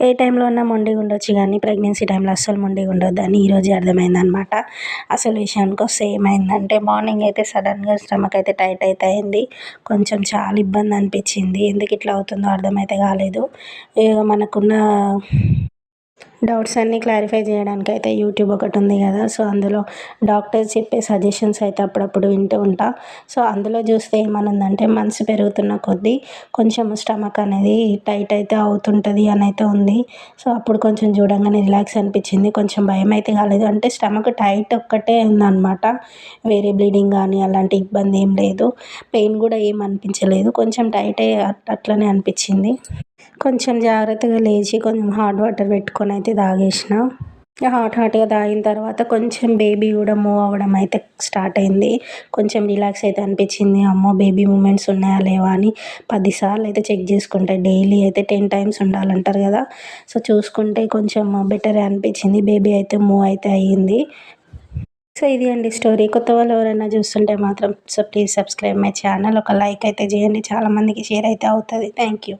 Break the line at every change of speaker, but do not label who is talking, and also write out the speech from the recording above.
ఏ టైంలో అన్నా మొండిగా ఉండొచ్చు కానీ ప్రెగ్నెన్సీ టైంలో అస్సలు మొండిగా ఉండొద్దని ఈరోజే అర్థమైందనమాట. అసలు విషయానికి వస్తే ఏమైందంటే మార్నింగ్ అయితే సడన్గా స్టమక్ అయితే టైట్ అయితే అయింది. కొంచెం చాలా ఇబ్బంది అనిపించింది. ఎందుకు ఇట్లా అవుతుందో అర్థమైతే కాలేదు. ఇక మనకున్న డౌట్స్ అన్నీ క్లారిఫై చేయడానికైతే యూట్యూబ్ ఒకటి ఉంది కదా, సో అందులో డాక్టర్స్ చెప్పే సజెషన్స్ అయితే అప్పుడప్పుడు వింటూ ఉంటా. సో అందులో చూస్తే ఏమనుందంటే మనసు పెరుగుతున్న కొద్దీ కొంచెం స్టమక్ అనేది టైట్ అయితే అవుతుంటుంది అని అయితే ఉంది. సో అప్పుడు కొంచెం చూడంగానే రిలాక్స్ అనిపించింది. కొంచెం భయం అయితే కాలేదు. అంటే స్టమక్ టైట్ ఒక్కటే ఉందన్నమాట. వేరే బ్లీడింగ్ కానీ అలాంటి ఇబ్బంది ఏం లేదు. పెయిన్ కూడా ఏం అనిపించలేదు. కొంచెం టైట్ అట్లనే అనిపించింది. కొంచెం జాగ్రత్తగా లేచి కొంచెం హాట్ వాటర్ పెట్టుకొని అయితే తాగేసిన. హాట్‌గా తాగిన తర్వాత కొంచెం బేబీ కూడా మూవ్ అవ్వడం అయితే స్టార్ట్ అయింది. కొంచెం రిలాక్స్ అయితే అనిపించింది. అమ్మో! బేబీ మూవ్‌మెంట్స్ ఉన్నాయా లేవా అని 10 సార్లు అయితే చెక్ చేసుకుంటా. డైలీ అయితే 10 టైమ్స్ ఉండాలంటారు కదా, సో చూసుకుంటే కొంచెం బెటరే అనిపించింది. బేబీ అయితే మూవ్ అయితే అయ్యింది. సో ఇది అండి స్టోరీ. కొత్త వాళ్ళు ఎవరైనా చూస్తుంటే మాత్రం so please subscribe my channel. ఒక లైక్ అయితే చేయండి. చాలామందికి షేర్ అయితే అవుతుంది. Thank you.